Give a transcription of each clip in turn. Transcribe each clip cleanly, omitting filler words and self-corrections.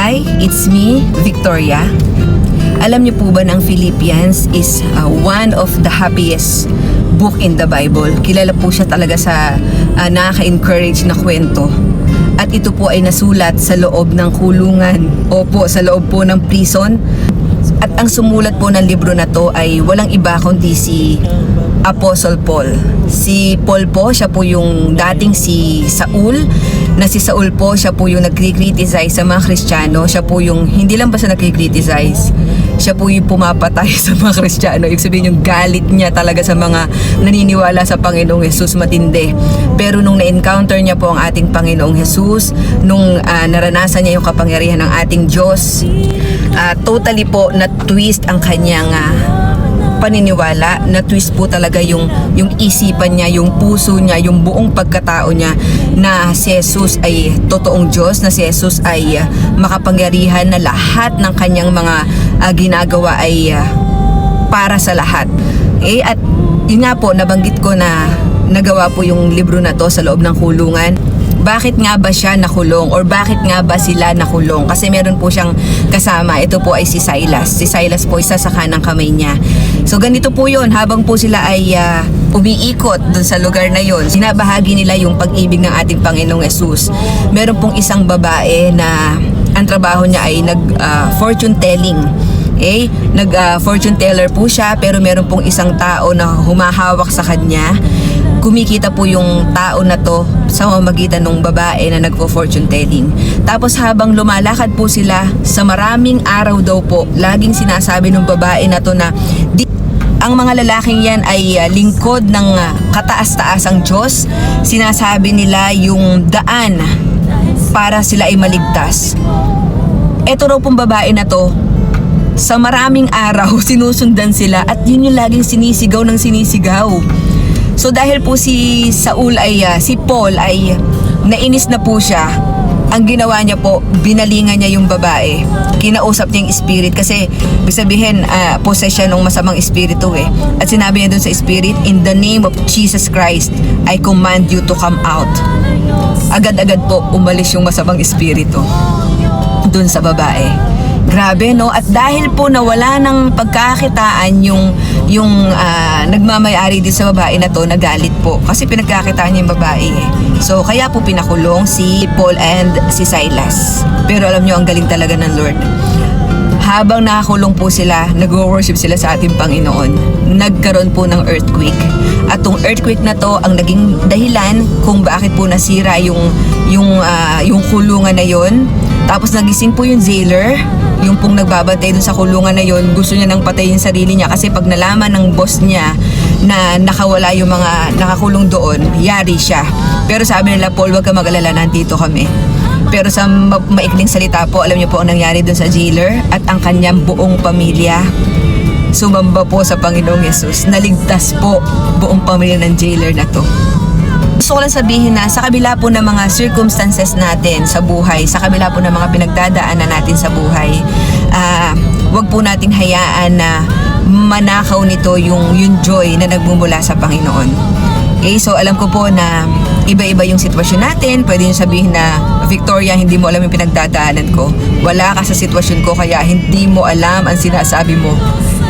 Hi, it's me, Victoria. Alam niyo po ba na ang Philippians is one of the happiest book in the Bible? Kilala po siya talaga sa nakaka-encourage na kwento. At ito po ay nasulat sa loob ng kulungan. Opo, sa loob po ng prison. At ang sumulat po ng libro na to ay walang iba kundi si Apostle Paul. Si Paul po, siya po yung dating si Saul, na si Saul po, siya po yung nagkri-criticize sa mga Kristiyano. Siya po yung, hindi lang basta nagkri-criticize, siya po yung pumapatay sa mga Kristiyano. Ibig sabihin yung galit niya talaga sa mga naniniwala sa Panginoong Jesus, matindi. Pero nung na-encounter niya po ang ating Panginoong Jesus, nung naranasan niya yung kapangyarihan ng ating Diyos, totally po na-twist ang kanyang paniniwala, na-twist po talaga yung isipan niya, yung puso niya, yung buong pagkatao niya na si Jesus ay totoong Diyos, na si Jesus ay makapangyarihan, na lahat ng kanyang mga ginagawa ay para sa lahat. At yun nga po, nabanggit ko na nagawa po yung libro na to sa loob ng kulungan. Bakit nga ba siya nakulong or bakit nga ba sila nakulong? Kasi meron po siyang kasama. Ito po ay si Silas. Si Silas po isa sa kanang kamay niya. So ganito po yun, habang po sila ay umiikot dun sa lugar na yon, sinabahagi nila yung pag-ibig ng ating Panginoong Jesus. Meron pong isang babae na ang trabaho niya ay fortune telling. Fortune teller po siya, pero meron pong isang tao na humahawak sa kanya. Kumikita po yung tao na to sa pamamagitan ng babae na nagpo-fortune telling. Tapos habang lumalakad po sila, sa maraming araw daw po, laging sinasabi ng babae na to na ang mga lalaking yan ay lingkod ng kataas-taasang Diyos. Sinasabi nila yung daan para sila ay maligtas. Eto raw pong babae na to, sa maraming araw sinusundan sila at yun yung laging sinisigaw ng sinisigaw. So dahil po si Paul ay nainis na po siya, ang ginawa niya po, binalingan niya yung babae. Kinausap niya yung spirit kasi ibig sabihin possess siya ng masamang espiritu At sinabi niya dun sa spirit, in the name of Jesus Christ, I command you to come out. Agad-agad po umalis yung masamang espiritu dun sa babae. Grabe, no? At dahil po nawala ng pagkakitaan yung nagmamayari din sa babae na to, nagalit po. Kasi pinagkakitaan niya yung babae So, kaya po pinakulong si Paul and si Silas. Pero alam nyo, ang galing talaga ng Lord. Habang nakakulong po sila, nag-worship sila sa ating Panginoon, nagkaroon po ng earthquake. At tong earthquake na to ang naging dahilan kung bakit po nasira yung kulungan na yon. Tapos nagising po yung jailer, yung pong nagbabantay dun sa kulungan na yon, gusto niya nang patayin sarili niya kasi pag nalaman ng boss niya na nakawala yung mga nakakulong doon, yari siya. Pero sabi nila, Paul, wag ka mag-alala, nandito kami. Pero sa maikling salita po, alam niyo po ang nangyari dun sa jailer at ang kanyang buong pamilya. Sumamba po sa Panginoong Jesus. Naligtas po buong pamilya ng jailer na to. Gusto ko lang sabihin na sa kabila po ng mga circumstances natin sa buhay, sa kabila po ng mga pinagdadaanan natin sa buhay, wag po nating hayaan na manakaw nito yung joy na nagmumula sa Panginoon. So alam ko po na iba-iba yung sitwasyon natin. Pwede nyo sabihin na, Victoria, hindi mo alam yung pinagdadaanan ko. Wala ka sa sitwasyon ko kaya hindi mo alam ang sinasabi mo.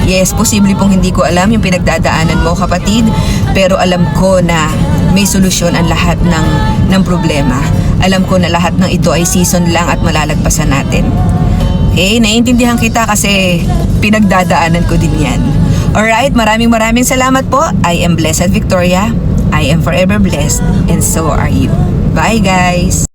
Yes, posible pong hindi ko alam yung pinagdadaanan mo, kapatid, pero alam ko na may solusyon ang lahat ng problema. Alam ko na lahat ng ito ay season lang at malalagpasan natin. Naiintindihan kita kasi pinagdadaanan ko din yan. Alright, maraming salamat po. I am Blessed Victoria. I am forever blessed, and so are you. Bye, guys!